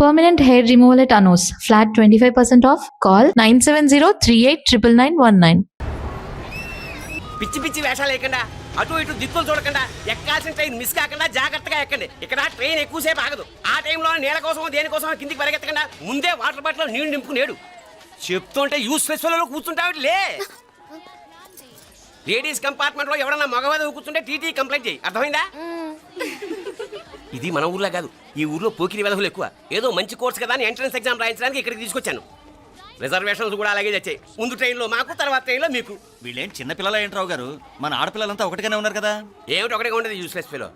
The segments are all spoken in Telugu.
Permanent hair removal at Anos. Flat 25% off. Call 970-389919. పిచ్చి పిచ్చి వేషాలు లేకుండా అటు ఇటు దిక్కులు చూడకుండా ఎక్కాల్సిన ట్రైన్ మిస్ కాకుండా జాగ్రత్తగా ఎక్కండి. ఇక్కడ ట్రైన్ ఎక్కువసేపు ఆగదు. ఆ టైంలో నీళ్ళ కోసం దేనికోసం కిందికి పరిగెత్తకుండా ముందే వాటర్ బాటిల్ నీళ్లు నింపుకునేడు. చెప్తుంటే యూస్లెస్ లో కూర్చుంటావు లే. లేడీస్ కంపార్ట్మెంట్ లో ఎవరన్నా మగవాది కూర్చుంటే టీటీ కంప్లైంట్ చేయి. అర్థమైందా? ఇది మన ఊర్లో కాదు. ఈ ఊర్లో పోకిరి వెధవులు ఎక్కువ. ఏదో మంచి కోర్స్ కదా అని ఎంట్రన్స్ ఎగ్జామ్ రాయించడానికి ఇక్కడికి తీసుకొచ్చాను. రిజర్వేషన్స్ కూడా అలాగే వచ్చాయి. ముందు ట్రైన్లో మాకు, తర్వాత ట్రైన్లో మీకు. వీళ్ళేం చిన్నపిల్లల ఏంట్రావు గారు? మన ఆడపిల్లలంతా ఒకటిగానే ఉన్నారు కదా. ఏమిటి ఒకటిగా ఉండదు యూస్లెస్ ఫెలో.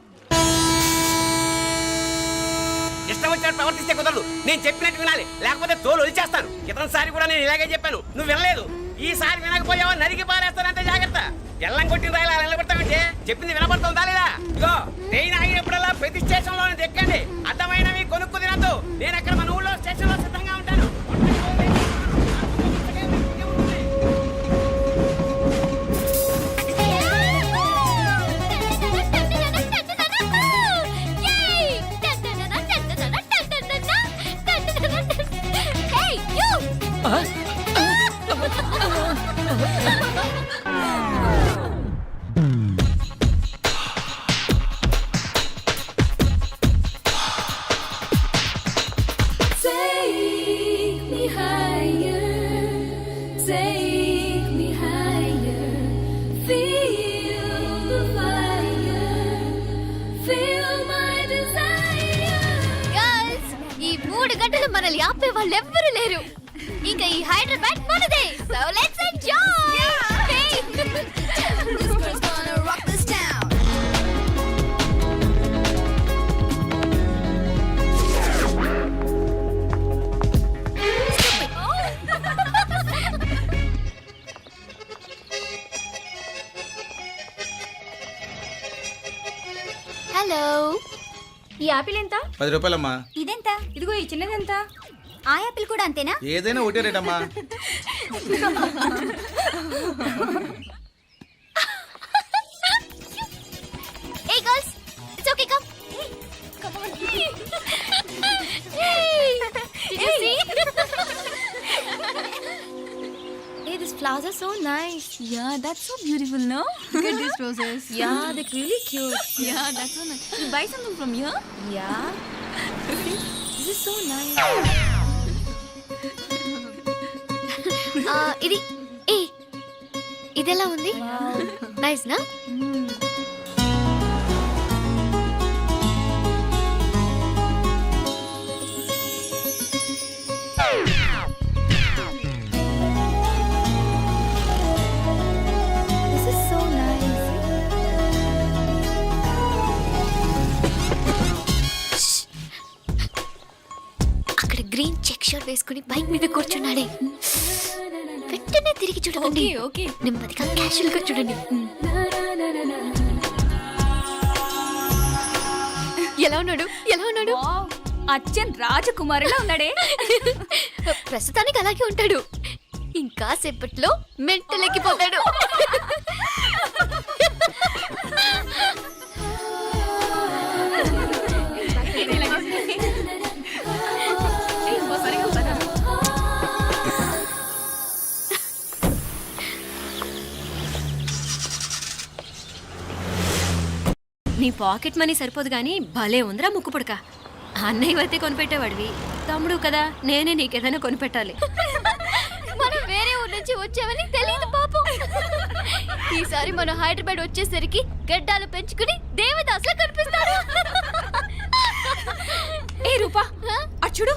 ఇష్టం వచ్చినట్టు ప్రవర్తిస్తే కుదరదు. నేను చెప్పినట్టు వినాలి, లేకపోతే తోలు వదిలేస్తాను. ఇతనిసారి కూడా నేను ఇలాగే చెప్పాను, నువ్వు వినలేదు. ఈసారి వినకపోయావా నరికి పారేస్తానంటే జాగ్రత్త. ఎల్లం కొట్టిన రాయలా నిలబడతామంటే చెప్పింది వినపడుతుందా లేదా? ఇగో ట్రైన్ ఆగినప్పుడల్లా ప్రతి స్టేషన్ లో ఎక్కండి. అర్థమైనవి కొనుక్కు తినద్దు. నేను అక్కడ మన ఊళ్ళో స్టేషన్ లో సిద్ధంగా ఉంటాను. మనల్ని ఆపే వాళ్ళు ఎవ్వరూ లేరు. ఇంకా ఈ హైదరాబాద్ మనదే. So let's enjoy. హలో, ఈ యాపిల్ ఎంత? 10 రూపాయలమ్మా. ఇదెంత? ఇదిగో ఈ చిన్నది ఎంత? ఆ యాపిల్ కూడా అంతేనా? ఏదైనా ఒకటే రేట్ అమ్మా. Hey girls, it's okay, come. Come on. Hey, did you see? Hey, these flowers are so nice. Yeah, that's so beautiful, no? Look at these roses. Yeah, they're really cute. Yeah, that's so nice. You buy something from here? Yeah. This is so nice. ఇది ఇదెలా ఉంది? నైస్ నా? This is so nice. అక్కడ గ్రీన్ చెక్ షర్ట్ వేసుకుని బైక్ మీద కూర్చున్నాడే. వెంటనే తిరిగి చూడండి. ఓకే. నెమ్మదిగా క్యాషువల్ గా చూడండి. ఎలా ఉన్నాడు? ఎలా ఉన్నాడు? అచ్చన్ రాజకుమారిలా ఉన్నాడే. ప్రస్తుతానికి అలాగే ఉంటాడు. ఇంకా సేపట్లో మెంటలెక్కిపోతాడు. నీ పాకెట్ మనీ సరిపోదు కానీ భలే ఉందిరా ముక్కు పుడక. అన్నయ్య అయితే కొనిపెట్టేవాడివి, తమ్ముడు కదా నేనే నీకేదైనా కొనిపెట్టాలి. మనం వేరే ఊరు నుంచి వచ్చామని తెలియదు పాపం. ఈసారి మనం హైదరాబాద్ వచ్చేసరికి గడ్డాలు పెంచుకుని దేవదాసులా కనిపిస్తారు. ఏ రూపా అచ్చుడు.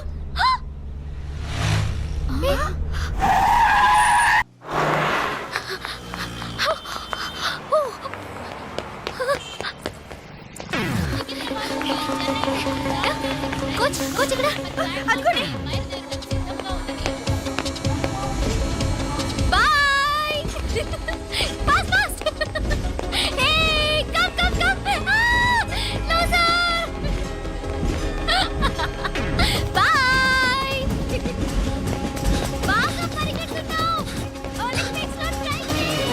కోచ్ ఇక్కడ అనుకోండి. Boy. Fast fast. Hey come come come. Loser. Boy. బాగా పరిగెడుతున్నావు. ఒలింపిక్స్ లో ట్రై చేయి.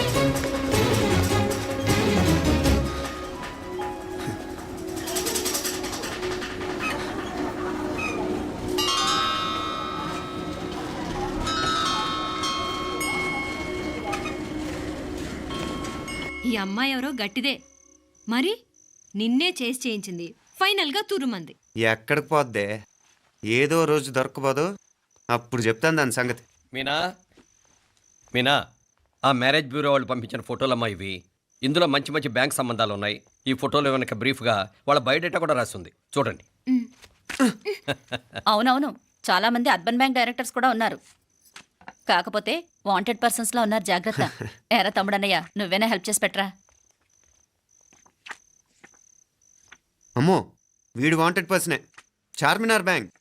ఈ అమ్మాయి ఎవరో గట్టిదే మరి నిన్నే చేసి చేయించింది ఫైనల్గా తురుమంది. ఎక్కడికి పోద్దే? ఏదో రోజు దొరకపోదు, అప్పుడు చెప్తాను దాని సంగతి. మీనా ఆ మ్యారేజ్ బ్యూరో వాళ్ళు పంపించిన ఫోటోలమ్మా ఇవి. ఇందులో మంచి మంచి బ్యాంక్ సంబంధాలు ఉన్నాయి. ఈ ఫోటోలు వెనక బ్రీఫ్గా వాళ్ళ బయోడేటా కూడా రాస్తుంది, చూడండి. అవునవును, చాలా మంది అర్బన్ బ్యాంక్ డైరెక్టర్స్ కూడా ఉన్నారు. కాకపోతే వాంటెడ్ పర్సన్స్ లో ఉన్నారు, జాగ్రత్త. ఎరా తమ్ముడన్నయ్య, నువ్వేనా హెల్ప్ చేసి పెట్టరా? అమ్మో, వీడు వాంటెడ్ పర్సనే. Charminar bank,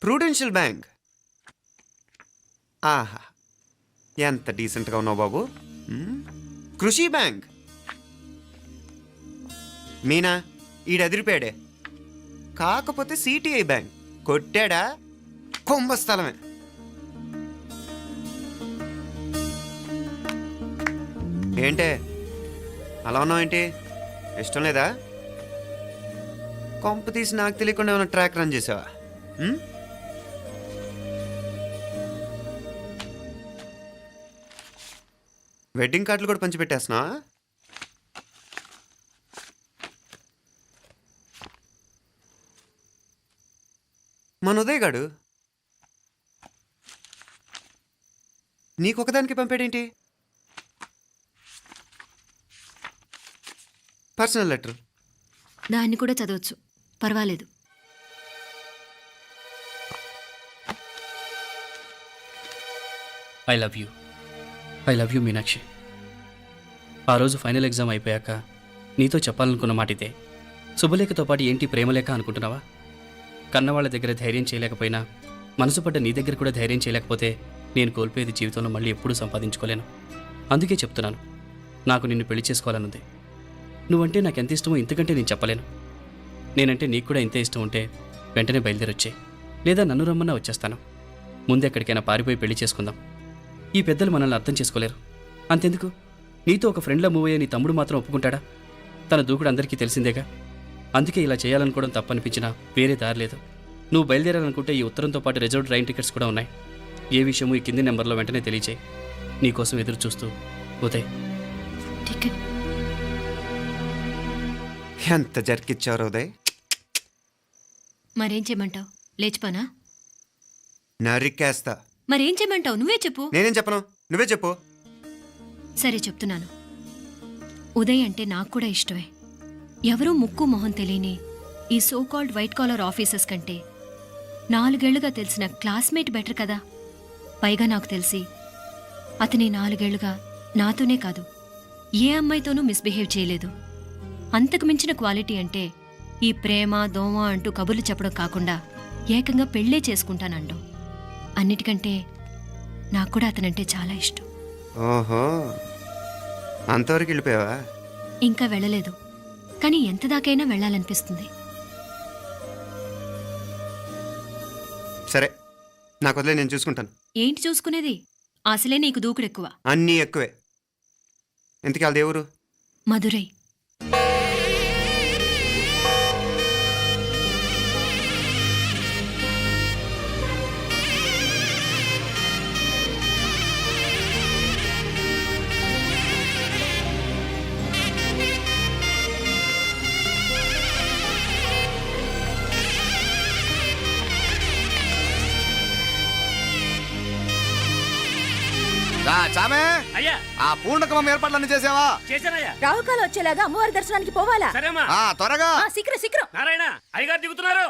prudential bank. ఆహా, ఎంత డీసెంట్గా ఉన్నావు బాబు. కృషి బ్యాంక్. మీనా, ఈడదిరిపాడే. కాకపోతే సిటిఐ బ్యాంక్ కొట్టాడా కుంభస్థలమే. ఏంటే అలా ఉన్నావు ఏంటి? ఇష్టం లేదా? కొంప తీసి నాకు తెలియకుండా ఏమైనా ట్రాక్ రన్ చేసావా? వెడ్డింగ్ కార్డులు కూడా పంచిపెట్టేస్తున్నా. మన ఉదయ్ గాడు నీకొకదానికి పంపాడేంటి? Personal letter. దాన్ని కూడా చదవచ్చు, పర్వాలేదు. I love you Meenakshi. ఆ రోజు ఫైనల్ ఎగ్జామ్ అయిపోయాక నీతో చెప్పాలనుకున్న మాట ఇదే. శుభలేఖతో పాటు ఏంటి ప్రేమలేఖ అనుకుంటున్నావా? కన్నవాళ్ళ దగ్గర ధైర్యం చేయలేకపోయినా మనసు పడ్డ నీ దగ్గర కూడా ధైర్యం చేయలేకపోతే నేను కోల్పోయేది జీవితంలో మళ్ళీ ఎప్పుడూ సంపాదించుకోలేను. అందుకే చెప్తున్నాను, నాకు నిన్ను పెళ్లి చేసుకోవాలనుంది. నువ్వంటే నాకు ఎంత ఇష్టమో ఇంతకంటే నేను చెప్పలేను. నేనంటే నీకు కూడా ఇంతే ఇష్టం ఉంటే వెంటనే బయలుదేరొచ్చాయి, లేదా నన్ను రమ్మన్నా వచ్చేస్తాను. ముందు ఎక్కడికైనా పారిపోయి పెళ్లి చేసుకుందాం. ఈ పెద్దలు మనల్ని అర్థం చేసుకోలేరు. అంతెందుకు, నీతో ఒక ఫ్రెండ్లా మూవ్ అయ్యే నీ తమ్ముడు మాత్రం ఒప్పుకుంటాడా? తన దూకుడు అందరికీ తెలిసిందేగా. అందుకే ఇలా చేయాలనుకోవడం తప్పనిపించినా వేరే దారి లేదు. నువ్వు బయలుదేరాలనుకుంటే ఈ ఉత్తరంతో పాటు రిజర్వ్ ట్రైన్ టికెట్స్ కూడా ఉన్నాయి. ఏ విషయమూ ఈ కింది నెంబర్లో వెంటనే తెలియచేయి. నీకోసం ఎదురు చూస్తూ ఉదయ్. టికెట్ ఎంత జరికిచ్చారు ఉదయ్. మరేం చేయమంటావు? లేచిపోనా? నరికేస్తా. మరేం చేయమంటావు? నువ్వే చెప్పు. నేనేం చెప్పను, నువ్వే చెప్పు. సరే చెప్తున్నాను. ఉదయ్ అంటే నాకు కూడా ఇష్టమే. ఎవరూ ముక్కు మొహం తెలియని ఈ సోకాల్డ్ వైట్ కాలర్ ఆఫీసర్స్ కంటే 4 ఏళ్లుగా తెలిసిన క్లాస్మేట్ బెటర్ కదా. పైగా నాకు తెలిసి అతని 4 ఏళ్లుగా నాతోనే కాదు ఏ అమ్మాయితోనూ మిస్బిహేవ్ చేయలేదు. అంతకు మించిన క్వాలిటీ అంటే ఈ ప్రేమ దోమ అంటూ కబుర్లు చెప్పడం కాకుండా ఏకంగా పెళ్ళే చేసుకుంటానండు. అన్నిటికంటే నాకు కూడా అతనంటే చాలా ఇష్టం. ఓహో, అంతవరకు వెళ్ళిపోయావా? ఇంకా వెళ్ళలేదు, కానీ ఎంత దాకైనా వెళ్ళాలనిపిస్తుంది. సరే, నాకు వదిలే, నేను చూసుకుంటాను. ఏంటి చూసుకునేది? అసలే నీకు దూకుడెక్కువ. అన్నీ ఎక్కువే. ఇంతకీ వాళ్ళ దేవురు? మధురై. చామే అయ్యా, ఆ పూర్ణకమం ఏర్పాట్లన్నీ చేసావా? చేశానయ్యా. రాహుకాలం వచ్చేలాగా అమ్మవారి దర్శనానికి పోవాలా? సరేమ్మా. త్వరగా. శీఘ్రం. నారాయణ, అయ్యగారు దిగుతున్నారు.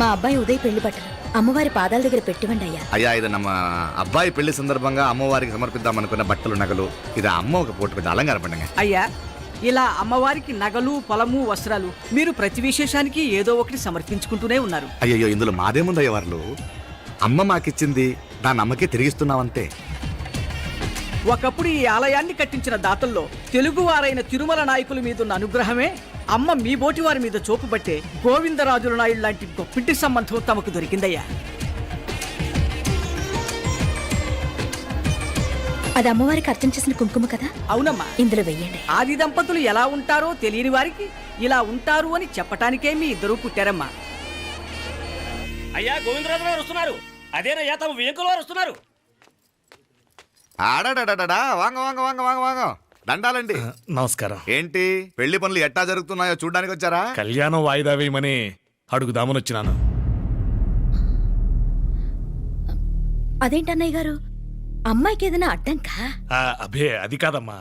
మా అబ్బాయి ఉదయ్ పెళ్లి బట్టలు అమ్మవారి పాదాల దగ్గర పెట్టివండి అయ్యా. అయ్యా, ఇది నమ్మ అబ్బాయి పెళ్లి సందర్భంగా అమ్మవారికి సమర్పిద్దామనుకున్న బట్టలు నగలు. ఇది అమ్మ ఒక పూట పెద్ద అలంకార పండుగ. అయ్యా, ఇలా అమ్మవారికి నగలు పొలము వస్త్రాలు మీరు ప్రతి విశేషానికి ఏదో ఒకటి సమర్పించుకుంటూనే ఉన్నారు. అయ్యయ్యో, ఇందులో మాదేముందయ్య వాళ్ళు. అమ్మ మాకిచ్చింది దాన్ని అమ్మకే తిరిగిస్తున్నామంతే. ఒకప్పుడు ఈ ఆలయాన్ని కట్టించిన దాతల్లో తెలుగువారైన తిరుమల నాయకుల మీదున్న అనుగ్రహమే అమ్మ మీ బోటి వారి మీద చూపుబట్టే గోవిందరాజుల నాయుడు లాంటి గొప్పింటి సంబంధం తమకు దొరికిందయ్యా. అది అమ్మవారికి అర్చన చేసిన కుంకుమ కదా, అవునమ్మా. ఇందులో వెయ్యండి. ఆది దంపతులు ఎలా ఉంటారో తెలియని వారికి ఇలా ఉంటారు అని చెప్పటానికే మీ ఇద్దరూ పుట్టారమ్మా. అయ్యా గోవిందరాజు గారు వస్తున్నారు. అదేనయ్యా తమ వెంకుల వారు వస్తున్నారు. ఆడాడా వాంగ వాంగ వాంగ వాంగ వాంగ దండాలండి. నమస్కారం. ఏంటి పెళ్లి పనులు ఎట్టా జరుగుతున్నాయో చూడడానికి వచ్చారా? కళ్యాణం వాయిదా వేయమని అడుగుదామని వచ్చినాను. అదేంటన్నయ్య గారు, అమ్మాయికి ఏదైనా అడ్డంకా? అభే అది కాదమ్మా,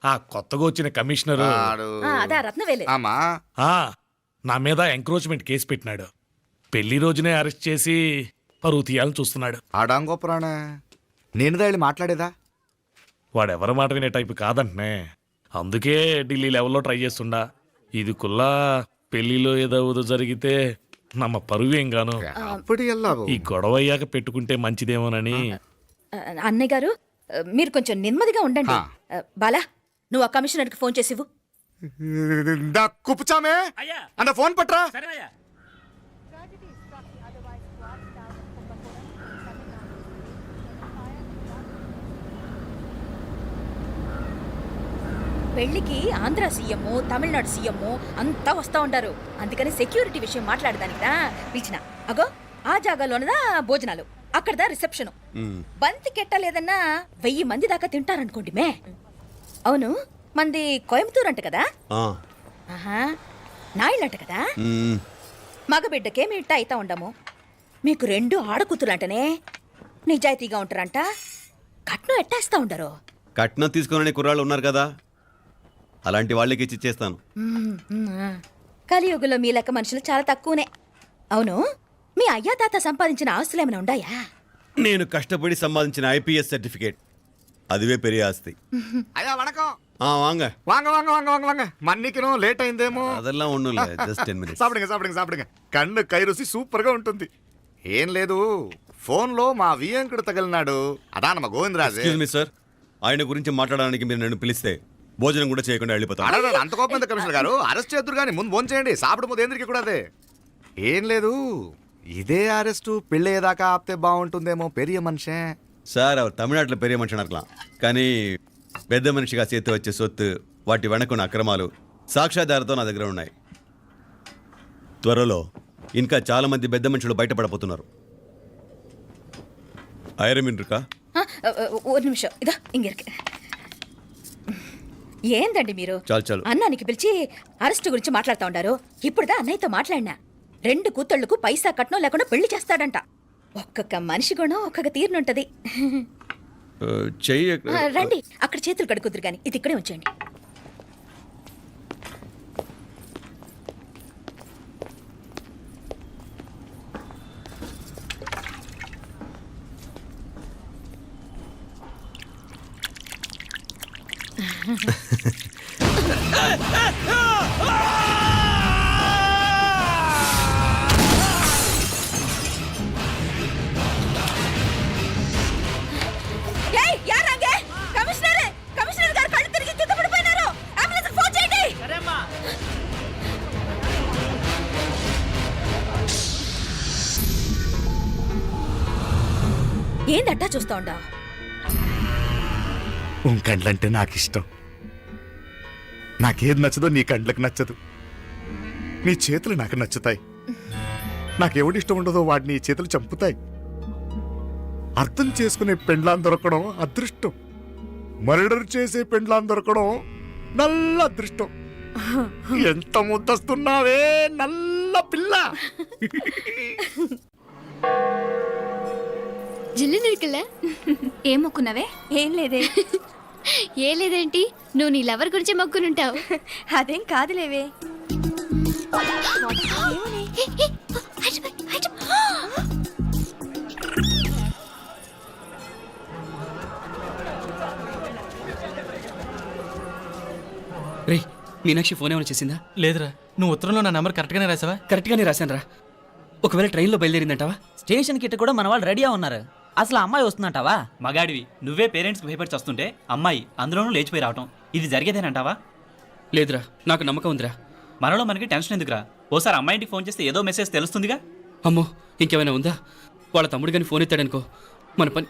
ఆ కొత్తగా వచ్చిన కమిషనరు అదా రత్నవేలే. ఆమా నా మీద ఎంక్రోచ్మెంట్ కేసు పెట్టినాడు. పెళ్లి రోజునే అరెస్ట్ చేసి పరువు తీయాలని చూస్తున్నాడు. ఆడాంగో పురాణ నేనుదా వెళ్ళి మాట్లాడేదా? వాడెవరి మాట వినే టైపు కాదంటనే. అందుకే ఢిల్లీ లెవెల్లో ట్రై చేస్తుండా. ఇది కుల్లా పెళ్లిలో ఏదో జరిగితే నమ్మ పరువేం గాను. అప్పుడు ఎల్లావు. ఈ గొడవ అయ్యాక పెట్టుకుంటే మంచిదేమోనని. అన్నయ్య గారు మీరు కొంచెం నెమ్మదిగా ఉండండి. బాలా, నువ్వు ఆ కమిషనర్కి ఫోన్ చేసివు. కుప్పుచామే అయ్యా అన్న ఫోన్ పట్రా. సరేనయ్యా. పెళ్లికి ఆంధ్ర సీఎం, తమిళనాడు సీఎం అంతా వస్తా ఉంటారు. అందుకని సెక్యూరిటీ విషయం మాట్లాడదానికిదా పిలిచిన. అగో ఆ జాగాలోనదా భోజనాలు, అక్కడదా రిసెప్షన్. బంతి కెట్టలేదన్నా 1000 మంది దాకా తింటారనుకోండి మే. అవును, మంది కోయంబత్తూర్ అంట కదా? ఆహా, నాయుళ్ళంట కదా? మగబిడ్డకే మీ ఇట్ట అయితా ఉండము. మీకు 2 ఆడకూతులంటనే నిజాయితీగా ఉంటారంట. కట్నం ఎట్టేస్తా ఉండరు. కట్నం తీసుకునే కుర్రాళ్ళు ఉన్నారు కదా, అలాంటి వాళ్ళకి ఇచ్చేస్తాను. కలియుగంలో మీ లెక్క మనుషులు చాలా తక్కువనే. అవును, మీ అయ్యా తాత సంపాదించిన ఆస్తులు ఏమైనా ఉన్నాయా? నేను కష్టపడి సంపాదించిన ఐపీఎస్ సర్టిఫికేట్, అదివే పెరిగే ఆస్తి. అయ్యా వణకం. వాంగ వాంగ వాంగ వాంగ వాంగ వాంగ మన్నికినో లేట్ అయిందేమో. అదెల్లా ఉండు, జస్ట్ 10 minutes. సాப்பிடுங்க కన్ను కై రుచి సూపర్ గా ఉంటుంది. ఏం లేదు, ఫోన్ లో మా వియంకుడు తగిలినాడు. అదా నమ్మ గోవిందరాజు. ఎక్స్క్యూజ్ మీ సార్, ఆయన గురించి మాట్లాడడానికి మీరు నన్ను పిలిస్తే భోజనం కూడా చేయకుండా వెళ్ళిపోతాను. అంత కోపం ఎంత కమిషనర్ గారు? అరెస్ట్ చేద్దరు కానీ ముందు ఫోన్ చేయండి. సాపిడు ముందు ఎందుకు కూడా అదే. ఏం లేదు, ఇదే అరెస్టు పెళ్ళేదాకా ఆపితే బాగుంటుందేమో. పెరియ మనిషే సార్, அவர் తమిళనాడులో పెరియ మనిషి అనర్కలాం, కానీ పెద్ద మనిషిగా చేతి వచ్చే సొత్తు, వాటి వెనకున్న అక్రమాలు సాక్ష్యాధారతో నా దగ్గర ఉన్నాయి. త్వరలో ఇంకా చాలా మంది పెద్ద మనుషులు బయటపడబోతున్నారు. ఐరమిన్రుకా ఒక నిమిషం, ఇదో ఇంగిరికి. ఏందండి మీరు? చాలు అన్నానికి పిలిచి అరెస్ట్ గురించి మాట్లాడుతూ ఉండారు. ఇప్పుడుదా అన్నయ్యతో మాట్లాడినా. 2 కూతుళ్లకు పైసా కట్నం లేకుండా పెళ్లి చేస్తాడంట. ఒక్కొక్క మనిషి గుణం ఒక్కొక్క తీరునుంటది. చెయ్యి రండి, అక్కడ చేతులు కడుకుదురు గాని ఇది ఇక్కడే ఉంచండి. కమిషనర్ గారు కళ్ళు తిరిగి కింద పడిపోయినారు. అంబులెన్స్ ఫోన్ చేయండి. ఏందట్టా చూస్తా ఉండా? కండ్లంటే నాకు ఇష్టం. నాకేది నచ్చదో నీ కండ్లకు నచ్చదు. నీ చేతులు నాకు నచ్చుతాయి. నాకెవడి ఇష్టం ఉండదో వాడిని నీ చేతులు చంపుతాయి. అర్థం చేసుకునే పెండ్లాం దొరకడం అదృష్టం. మర్డర్ చేసే పెండ్లాం దొరకడం నల్ల అదృష్టం. ఎంత ముద్దస్తున్నావే నల్ల పిల్ల. జిల్లి నిరికలే. ఏం మొక్కున్నావే? ఏం లేదే. ఏ లేదేంటి, నువ్వు నీ లవర్ గురించి మొక్కునుంటావు. అదేం కాదులేవే. రే, మీనాక్షి ఫోన్ ఏమైనా చేసిందా? లేదురా, నువ్వు ఉత్తరంలో నా నెంబర్ కరెక్ట్గానే రాసావా? కరెక్ట్గానే రాశాను రా. ఒకవేళ ట్రైన్లో బయలుదేరిందంటావా? స్టేషన్ కిட்ட కూడా మన వాళ్ళు రెడీగా ఉన్నారు. అసలు ఆ అమ్మాయి వస్తుందంటావా? మగాడివి నువ్వే పేరెంట్స్కి భయపడి వస్తుంటే అమ్మాయి అందులోనూ లేచిపోయి రావటం ఇది జరిగేదేనంటావా? లేదురా, నాకు నమ్మకం ఉందిరా. మనలో మనకి టెన్షన్ ఎందుకురా? ఓసారి అమ్మాయి ఇంటికి ఫోన్ చేస్తే ఏదో మెసేజ్ తెలుస్తుందిగా. అమ్మో, ఇంకేమైనా ఉందా? వాళ్ళ తమ్ముడు కానీ ఫోన్ ఎత్తాడనుకో, మన పని.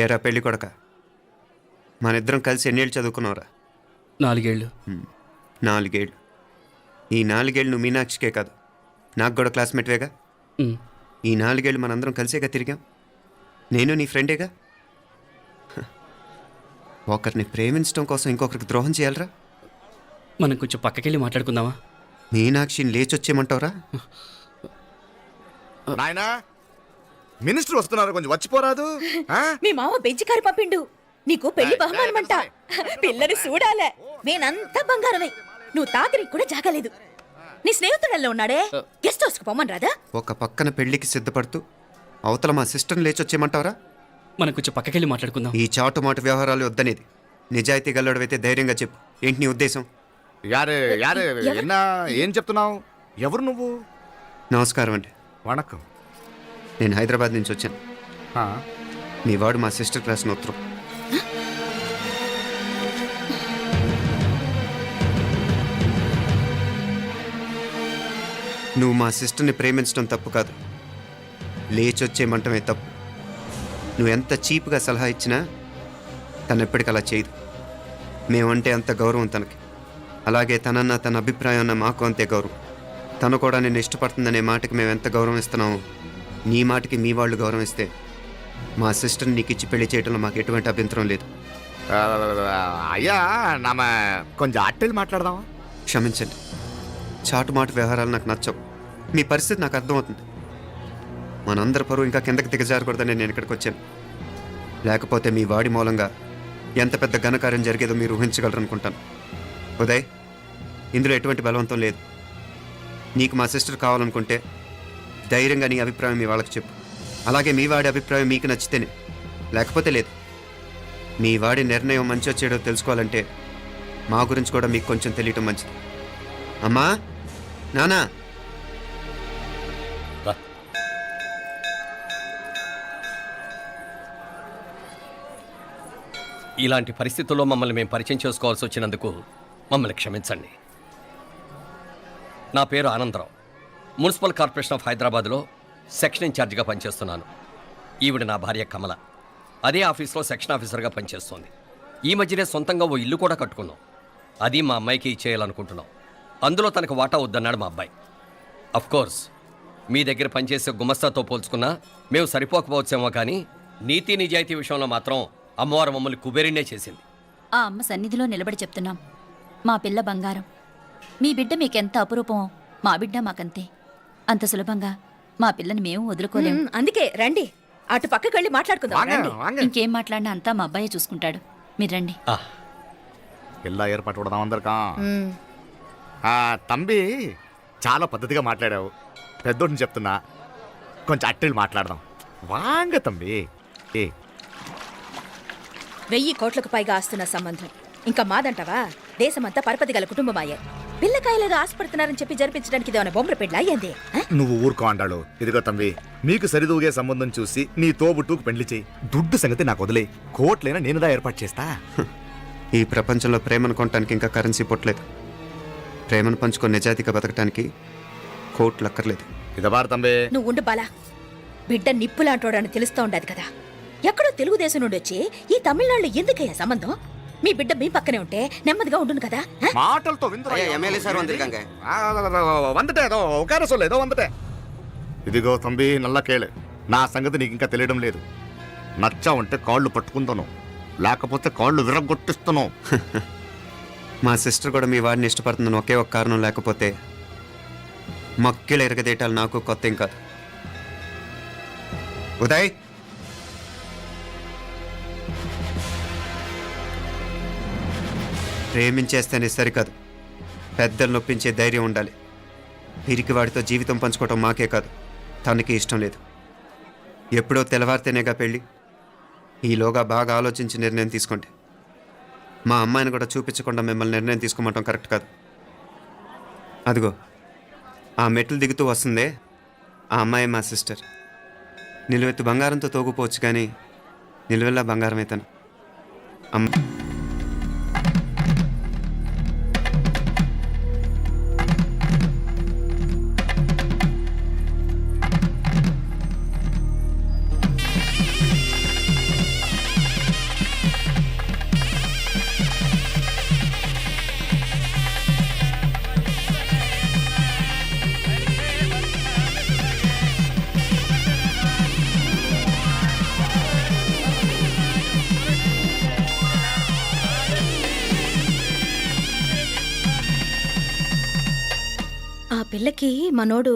ఏరా పెళ్ళి కొడక, మన ఇద్దరం కలిసి ఎన్నేళ్ళు చదువుకున్నావురా? 4 ఏళ్ళు. 4 ఏళ్ళు. ఈ 4 ఏళ్ళు నువ్వు మీనాక్షికే కాదు, నాకు కూడా క్లాస్మేట్వేగా. ఈ 4 ఏళ్ళు మనందరం కలిసేగా తిరిగాం. నేను నీ ఫ్రెండేగా. ఒకరిని ప్రేమించడం కోసం ఇంకొకరికి ద్రోహం చేయాలరా? మనం కొంచెం పక్కకెళ్ళి మాట్లాడుకుందామా? మీనాక్షిని లేచొచ్చేయమంటావురా? నాయనా, మినిస్టర్ వస్తున్నారు, కొంచెం వచ్చిపోరాదు. మీ మామ బెంచి కారు పంపిండు, నీకు పెళ్లి బహుమానమంట. పిల్లని చూడాలే, నేనంతా బంగారమే. నువ్వు తాకరికి కూడా జాగలేదు. నీ స్నేహితుడల్లో ఉన్నాడే, గెస్ట్ హౌస్కి పొమ్మని రాదా? ఒక పక్కన పెళ్లికి సిద్ధపడుతూ అవతల మా సిస్టర్ని లేచొచ్చేయమంటావురా? మనం కొంచెం పక్కకెళ్ళి మాట్లాడుకుందాం. ఈ చాటు మాట వ్యవహారాలు వద్దనేది. నిజాయితీ గల్లడవైతే ధైర్యంగా చెప్పు, ఏంటి నీ ఉద్దేశం? యారే యారే ఎన్నా ఏం చెప్తున్నావు? ఎవరు నువ్వు? నమస్కారం అండి. వణకం. నేను హైదరాబాద్ నుంచి వచ్చాను. మీ వాడు మా సిస్టర్ రాసిన ఉత్తరం. నువ్వు మా సిస్టర్ని ప్రేమించడం తప్పు కాదు, లేచొచ్చేయమంటమే తప్పు. నువ్వు ఎంత చీప్గా సలహా ఇచ్చినా తను ఎప్పటికీ అలా చేయదు. మేమంటే అంత గౌరవం తనకి, అలాగే తనన్న తన అభిప్రాయం అన్న మాకు అంతే గౌరవం. తను కూడా నేను ఇష్టపడుతుందనే మాటకి మేము ఎంత గౌరవం ఇస్తున్నామో నీ మాటకి మీ వాళ్ళు గౌరవం ఇస్తే మా సిస్టర్ని నీకు ఇచ్చి పెళ్లి చేయడంలో మాకు ఎటువంటి అభ్యంతరం లేదు. అయ్యా నామ కొంచెం అట్టెళ్ళి మాట్లాడదామా? క్షమించండి, చాటు మాట వ్యవహారాలు నాకు నచ్చవు. మీ పరిస్థితి నాకు అర్థమవుతుంది. మనందరి పరువు ఇంకా కిందకి దిగజారకూడదని నేను ఇక్కడికి వచ్చాను. లేకపోతే మీ వాడి మూలంగా ఎంత పెద్ద ఘనకార్యం జరిగేదో మీరు ఊహించగలరు అనుకుంటాను. ఉదయ్, ఇందులో ఎటువంటి బలవంతం లేదు. నీకు మా సిస్టర్ కావాలనుకుంటే ధైర్యంగా నీ అభిప్రాయం మీ వాళ్ళకి చెప్పు. అలాగే మీ వాడి అభిప్రాయం మీకు నచ్చితేనే, లేకపోతే లేదు. మీ వాడి నిర్ణయం మంచి వచ్చేయడో తెలుసుకోవాలంటే మా గురించి కూడా మీకు కొంచెం తెలియటం మంచిది. అమ్మా, నానా, ఇలాంటి పరిస్థితుల్లో మమ్మల్ని మేము పరిచయం చేసుకోవాల్సి వచ్చినందుకు మమ్మల్ని క్షమించండి. నా పేరు ఆనందరావు. మున్సిపల్ కార్పొరేషన్ ఆఫ్ హైదరాబాద్లో సెక్షన్ ఇన్ఛార్జిగా పనిచేస్తున్నాను. ఈవిడ నా భార్య కమల. అదే ఆఫీస్లో సెక్షన్ ఆఫీసర్గా పనిచేస్తోంది. ఈ మధ్యనే సొంతంగా ఓ ఇల్లు కూడా కట్టుకున్నాం. అది మా అమ్మాయికి ఇచ్చేయాలనుకుంటున్నాం. అందులో తనకు వాటా వద్దన్నాడు మా అబ్బాయి. అఫ్కోర్స్ మీ దగ్గర పనిచేసే గుమస్తాతో పోల్చుకున్నా మేము సరిపోకపోవచ్చేమో, కానీ నీతి నిజాయితీ విషయంలో మాత్రం అమ్మవారు మమ్మల్ని కుబేరినే చేసింది. ఆ అమ్మ సన్నిధిలో నిలబడి చెప్తున్నాం, మా పిల్ల బంగారం. మీ బిడ్డ మీకెంత అపురూపమో మా బిడ్డ మాకంతే. అంత సులభంగా మా పిల్లని మేము వదులుకోలేము. అందుకే రండి, అటు పక్కకి వెళ్ళి మాట్లాడుకుందాం. రండి. ఇంకేం మాట్లాడినా అంతా మా అబ్బాయే చూసుకుంటాడు. మీరు రండి. ఎలా ఏర్పాటు కొడదాం అందరికా? తంబి, చాలా పద్ధతిగా మాట్లాడావు. పెద్దోడిని చెప్తున్నా, కొంచెం అట్టెళ్ళి మాట్లాడదాం. వాంగ తంబి. 1000 కోట్లకు పైగా ఆస్తున్న సంబంధం ఇంకా మాదంటావా? దేశమంతా పరపతి గల కుటుంబమాయే. పిల్లకాయలేదో ఆశపడుతున్నారని చెప్పి జరిపించడానికి ఇదేమైనా బొమ్మల పెళ్ళి అయ్యింది? నువ్వు ఊరుకో అండాడు. ఇదిగో తంబి, మీకు సరిదూగే సంబంధం చూసి నీ తోబుట్టుకు పెళ్లి చేయి. దుడ్డు సంగతి నాకు వదిలే. కోట్లైనా నేనుదా ఏర్పాటు చేస్తా. ఈ ప్రపంచంలో ప్రేమను కొనటానికి ఇంకా కరెన్సీ పుట్టలేదు. ప్రేమను పంచుకొని నిజాయితీగా బతకటానికి కోట్లు అక్కర్లేదు. ఇదబారు తంబి. నువ్వు ఉండు బాలా. బిడ్డ నిప్పులాంటోడని తెలుస్తూ ఉండదు కదా. ఎక్కడో తెలుగుదేశం నుండి వచ్చి ఈ తమిళనాడులో ఎందుకయ్యా సంబంధం? మీ బిడ్డ మీ పక్కనే ఉంటే నెమ్మదిగా ఉండును కదా. మాటలతో ఇదిగో తంబి, నల్ల కేళే. నా సంగతి నీకు ఇంకా తెలియడం లేదు. నచ్చా ఉంటే కాళ్ళు పట్టుకుంటాను, లేకపోతే కాళ్ళు విరగొట్టిస్తాను. మా సిస్టర్ కూడా మీ వాడిని ఇష్టపడుతుందని ఒకే ఒక కారణం లేకపోతే మక్కిళ్ళ ఎరగదేయటాలు నాకు కొత్త ఏం కాదు. ఉదయ్, ప్రేమించేస్తేనే సరికాదు, పెద్దలు నొప్పించే ధైర్యం ఉండాలి. పిరికి వాడితో జీవితం పంచుకోవటం మాకే కాదు, తనకి ఇష్టం లేదు. ఎప్పుడో తెల్లవారితేనేగా పెళ్ళి. ఈలోగా బాగా ఆలోచించి నిర్ణయం తీసుకోండి. మా అమ్మాయిని కూడా చూపించకుండా మిమ్మల్ని నిర్ణయం తీసుకోమంటాం కరెక్ట్ కాదు. అదిగో ఆ మెట్లు దిగుతూ వస్తుందే, ఆ అమ్మాయి మా సిస్టర్. నిలువెత్తు బంగారంతో తోగుపోవచ్చు కానీ నిలువెల్లా బంగారం అవుతాను. అమ్మ ఆ పిల్లకి మనోడు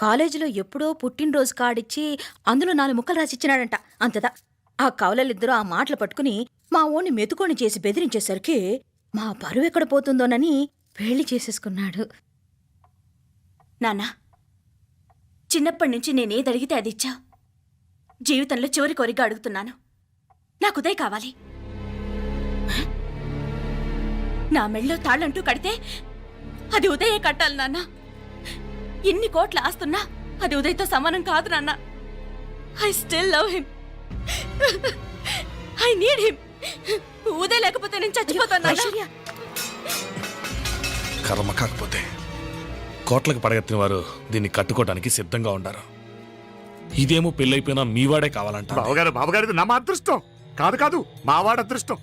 కాలేజీలో ఎప్పుడో పుట్టినరోజు కార్డిచ్చి అందులో 4 ముక్కలు రాసిచ్చినాడంట. అంతదా ఆ కవలలిద్దరూ ఆ మాటలు పట్టుకుని మా ఓణ్ణి మెతుకొని చేసి బెదిరించేసరికి మా పరువు ఎక్కడ పోతుందోనని పెళ్లి చేసేసుకున్నాడు. నాన్నా, చిన్నప్పటి నుంచి నేనేది అడిగితే అది ఇచ్చా. జీవితంలో చివరి కోరిక అడుగుతున్నాను. నాకు ఉదయ్ కావాలి. నా మెళ్ళో తాళ్ళంటూ కడితే అది ఉదయే కట్టాలి నాన్న. ఎన్ని కోట్ల ఆస్తున్నా అది ఉదయ్తో సమానం కాదు నాన్న. I still love him. I need him. Uday లేకపోతే నేను చచ్చిపోతాను నాన్న. కర్మ కాకపోతే కోట్లకు పడగెత్తిన వారు దీన్ని కట్టుకోవడానికి సిద్ధంగా ఉండారు. ఇదేమో పెళ్ళైపోయినా మీవాడే కావాలంట. బావగారు నా మా అదృష్టం కాదు కాదు మావాడి అదృష్టం.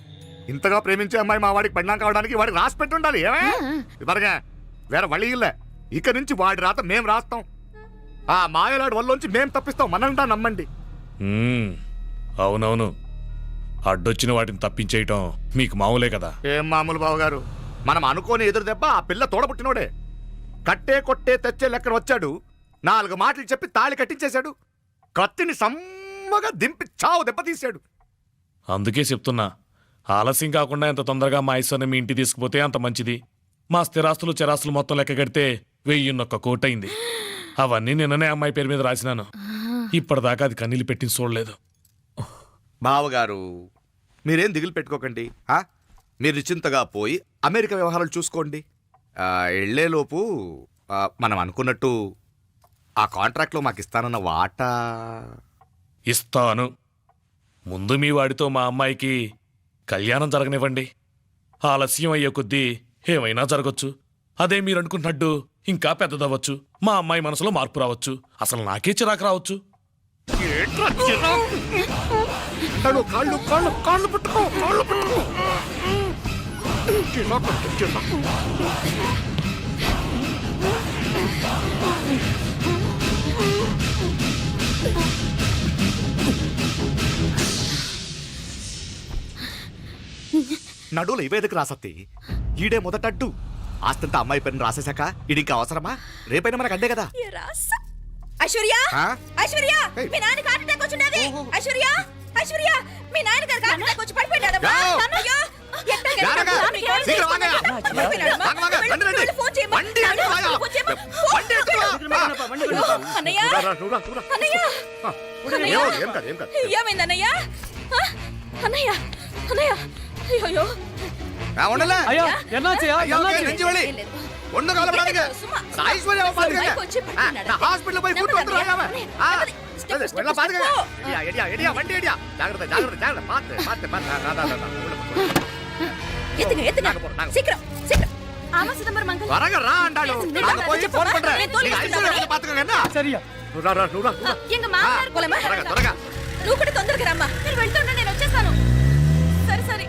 ఇంతగా ప్రేమించే అమ్మాయి మా వాడికి పడినా కావడానికి వాడికి రాసి పెట్టి ఉండాలి. ఏమే ఇవరగా వేరే వళ్ళీ ఇల్లే. ఇక నుంచి వాడి రాత మేం రాస్తాం. ఆ మాయలాడి వల్లోంచి మేం తప్పిస్తాం. మనంటా నమ్మండి. అవునవును, అడ్డొచ్చిన వాటిని తప్పించేయటం మీకు మామూలే కదా. ఏం మామూలు బావగారు, మనం అనుకోని ఎదురు దెబ్బ ఆ పిల్ల తోడబుట్టినోడే. కట్టే కొట్టే తెచ్చే లెక్కన వచ్చాడు. 4 మాటలు చెప్పి తాళి కట్టించేశాడు. కత్తిని సమ్మగా దింపి చావు దెబ్బతీశాడు. అందుకే చెప్తున్నా, ఆలస్యం కాకుండా ఎంత తొందరగా మా ఐశ్వర్యం మీ ఇంటికి తీసుకుపోతే అంత మంచిది. మా స్థిరాస్తులు చిరాస్తులు మొత్తం లెక్క కడితే 1,000 కోటయింది. అవన్నీ నిన్ననే అమ్మాయి పేరు మీద రాసినాను. ఇప్పటిదాకా అది కన్నీళ్ళు పెట్టి చూడలేదు. బావగారు మీరేం దిగులు పెట్టుకోకండి. మీరు నిశ్చింతగా పోయి అమెరికా వ్యవహారాలు చూసుకోండి. వెళ్లేలోపు మనం అనుకున్నట్టు ఆ కాంట్రాక్ట్లో మాకు ఇస్తానన్న వాటా ఇస్తాను. ముందు మీ వాడితో మా అమ్మాయికి కళ్యాణం జరగనివ్వండి. ఆలస్యం అయ్యే కొద్దీ ఏమైనా జరగచ్చు. అదే మీరు అనుకుంటున్నట్టు ఇంకా పెద్దదవ్వచ్చు. మా అమ్మాయి మనసులో మార్పు రావచ్చు. అసలు నాకే చిరాకు రావచ్చు. కాళ్ళు పట్టుకో. నడువులు ఇవేదకు రాసత్తి. ఈడే మొదటడ్డు. ఆస్తంతా అమ్మాయి పేరుని రాసేశాక ఇది ఇంకా అవసరమా? రేపైనా మనకు అడ్డే కదా. ఐశ్వర్య ఐశ్వర్య మీ నాన్న హార్ట్ అటాక్ వచ్చినది. ఐశ్వర్య ఐశ్వర్య మీ నాన్న గారు హార్ట్ అటాక్ వచ్చి పడిపోయాడు. అన్నయ్య ఏమైందన్నయ్య? అన్నయ్య అన్నయ్య అయ్యో త్వరగా